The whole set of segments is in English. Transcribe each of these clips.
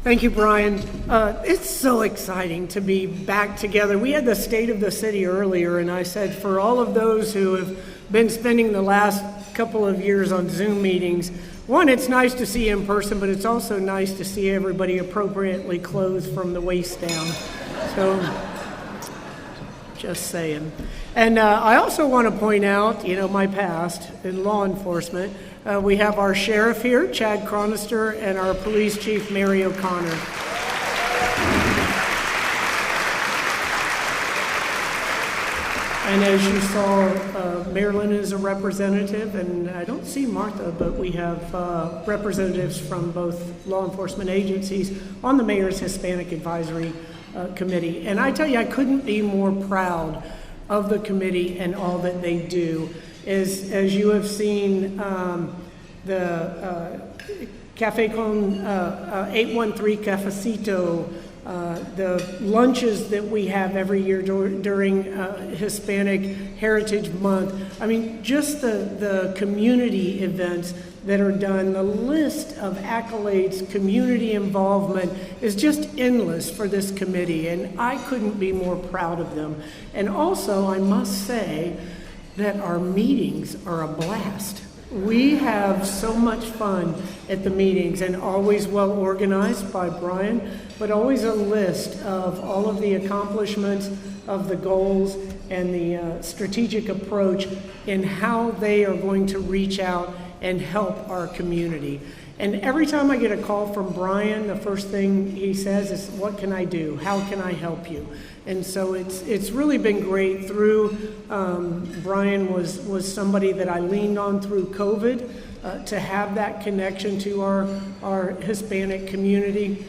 Thank you, Brian. It's so exciting to be back together. We had the State of the City earlier, and I said for all of those who have been spending the last couple of years on Zoom meetings, one, it's nice to see you in person, but it's also nice to see everybody appropriately clothed from the waist down. So, just saying. And I also want to point out, my past in law enforcement. We have our sheriff here, Chad Chronister, and our police chief, Mary O'Connor. And as you saw, Marilyn is a representative, and I don't see Martha, but we have representatives from both law enforcement agencies on the Mayor's Hispanic Advisory Committee. And I tell you, I couldn't be more proud of the committee and all that they do. As you have seen, the Cafe Con 813 Cafecito, the lunches that we have every year during Hispanic Heritage Month. I mean, just the community events that are done, the list of accolades, community involvement is just endless for this committee, and I couldn't be more proud of them. And also, I must say that our meetings are a blast. We have so much fun at the meetings, and always well organized by Brian, but always a list of all of the accomplishments, of the goals, and the strategic approach in how they are going to reach out and help our community. And every time I get a call from Brian, the first thing he says is, "What can I do? How can I help you?" And so it's really been great. Brian was somebody that I leaned on through COVID to have that connection to our Hispanic community.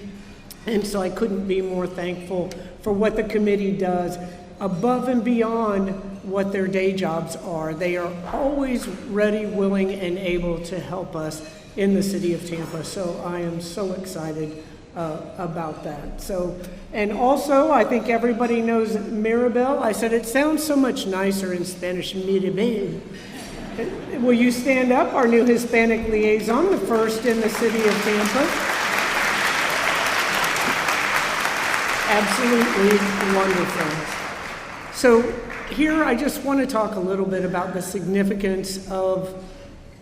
And so I couldn't be more thankful for what the committee does above and beyond what their day jobs are. They are always ready, willing, and able to help us in the city of Tampa. So I am so excited about that. So, and also, I think everybody knows Mirabel. I said it sounds so much nicer in Spanish, Mirabel. Will you stand up, our new Hispanic liaison, the first in the city of Tampa? Absolutely wonderful. So here, I just want to talk a little bit about the significance of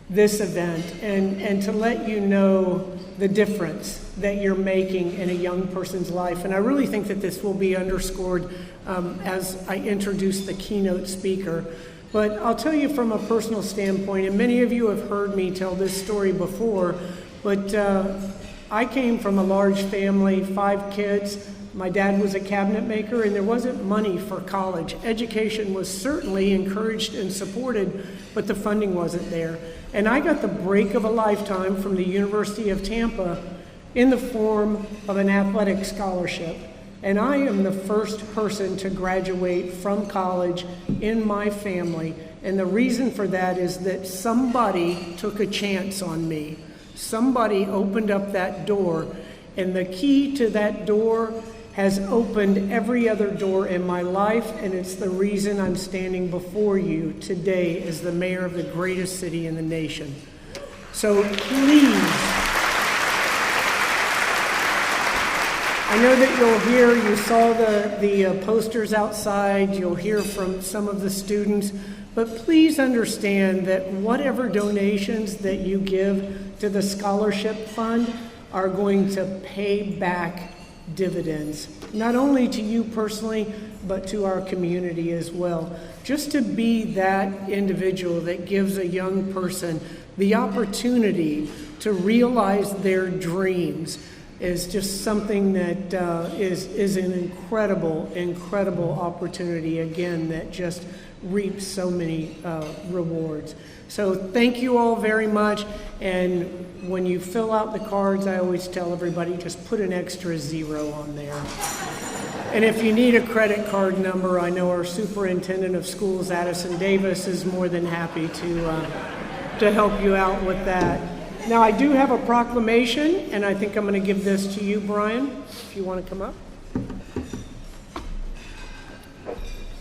this event and to let you know the difference that you're making in a young person's life. And I really think that this will be underscored as I introduce the keynote speaker. But I'll tell you from a personal standpoint, and many of you have heard me tell this story before, but I came from a large family, 5 kids. My dad was a cabinet maker, and there wasn't money for college. Education was certainly encouraged and supported, but the funding wasn't there. And I got the break of a lifetime from the University of Tampa in the form of an athletic scholarship. And I am the first person to graduate from college in my family. And the reason for that is that somebody took a chance on me. Somebody opened up that door, and the key to that door has opened every other door in my life, and it's the reason I'm standing before you today as the mayor of the greatest city in the nation. So please, I know that you'll hear, you saw the posters outside, you'll hear from some of the students, but please understand that whatever donations that you give to the scholarship fund are going to pay back dividends, not only to you personally, but to our community as well. Just to be that individual that gives a young person the opportunity to realize their dreams is just something that is an incredible opportunity, again, that just reaps so many rewards. So thank you all very much, and when you fill out the cards, I always tell everybody, just put an extra 0 on there. And if you need a credit card number, I know our superintendent of schools, Addison Davis, is more than happy to help you out with that. Now, I do have a proclamation, and I think I'm going to give this to you, Brian, if you want to come up.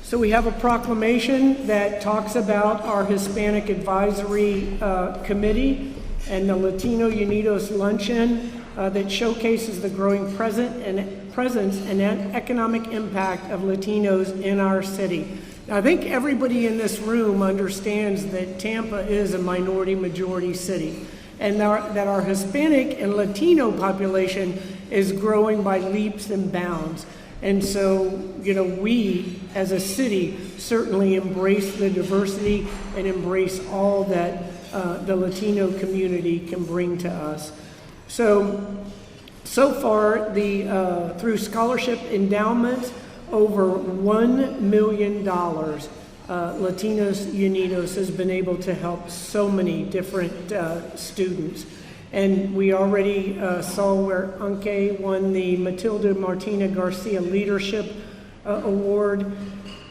So we have a proclamation that talks about our Hispanic Advisory Committee and the Latino Unidos Luncheon that showcases the growing presence and economic impact of Latinos in our city. Now, I think everybody in this room understands that Tampa is a minority-majority city, and that our Hispanic and Latino population is growing by leaps and bounds. And so, we as a city certainly embrace the diversity and embrace all that the Latino community can bring to us. So far, through scholarship endowments, over $1 million, Latinos Unidos has been able to help so many different students. And we already saw where Anke won the Matilda Martina Garcia Leadership Award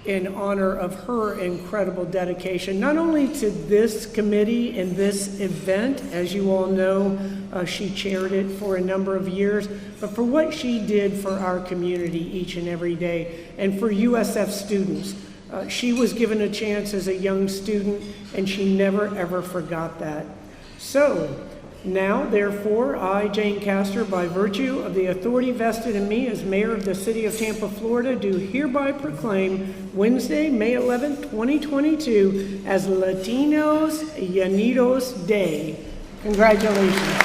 in honor of her incredible dedication, not only to this committee and this event, as you all know, she chaired it for a number of years, but for what she did for our community each and every day, and for USF students. She was given a chance as a young student, and she never ever forgot that. So, now, therefore, I, Jane Castor, by virtue of the authority vested in me as mayor of the city of Tampa, Florida, do hereby proclaim Wednesday, May 11th, 2022 as Latinos Unidos Day. Congratulations.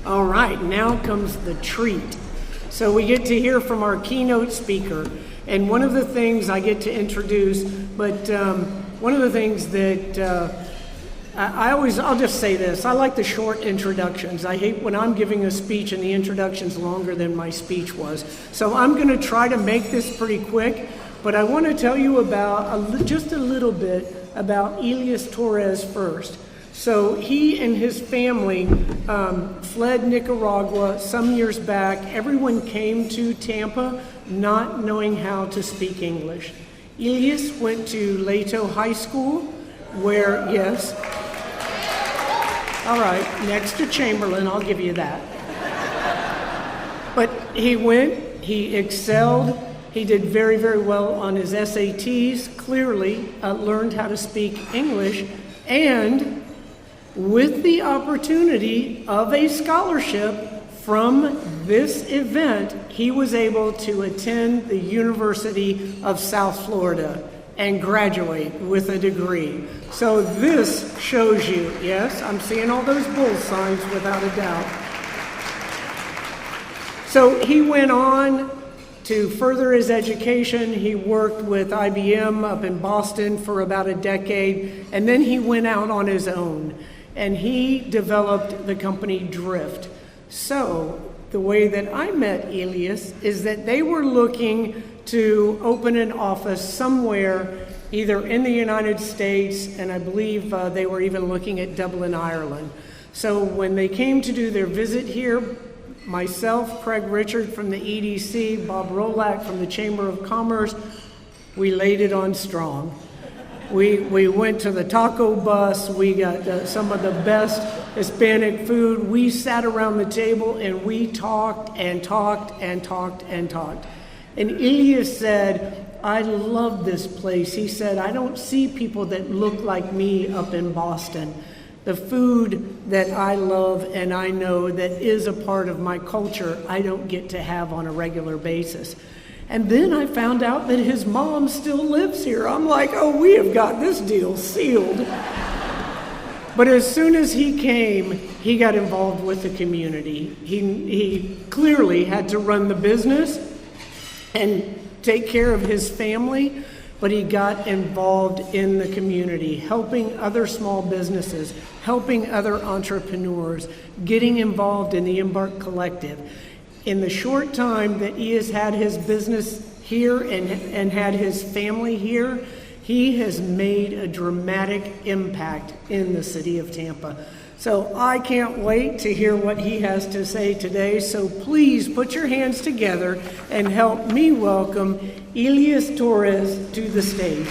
All right, now comes the treat. So we get to hear from our keynote speaker. And one of the things I get to introduce, but one of the things that I'll just say this. I like the short introductions. I hate when I'm giving a speech and the introduction's longer than my speech was. So I'm going to try to make this pretty quick, but I want to tell you about just a little bit about Elias Torres first. So he and his family fled Nicaragua some years back. Everyone came to Tampa not knowing how to speak English. Elias went to Leto High School, where, yes, all right, next to Chamberlain, I'll give you that. But he went, he excelled, he did very, very well on his SATs, clearly learned how to speak English, and with the opportunity of a scholarship from this event, he was able to attend the University of South Florida and graduate with a degree. So this shows you, yes, I'm seeing all those bull signs without a doubt. So he went on to further his education. He worked with IBM up in Boston for about a decade, and then he went out on his own. And he developed the company Drift. So the way that I met Elias is that they were looking to open an office somewhere, either in the United States, and I believe they were even looking at Dublin, Ireland. So when they came to do their visit here, myself, Craig Richard from the EDC, Bob Rolak from the Chamber of Commerce, we laid it on strong. We went to the taco bus. We got some of the best Hispanic food. We sat around the table and we talked and talked and talked and talked. And Elias said, I love this place. He said, I don't see people that look like me up in Boston. The food that I love and I know that is a part of my culture, I don't get to have on a regular basis. And then I found out that his mom still lives here. I'm like, oh, we have got this deal sealed. But as soon as he came, he got involved with the community. He clearly had to run the business and take care of his family, but he got involved in the community, helping other small businesses, helping other entrepreneurs, getting involved in the Embark Collective. In the short time that he has had his business here and had his family here, he has made a dramatic impact in the city of Tampa. So I can't wait to hear what he has to say today. So please put your hands together and help me welcome Elias Torres to the stage.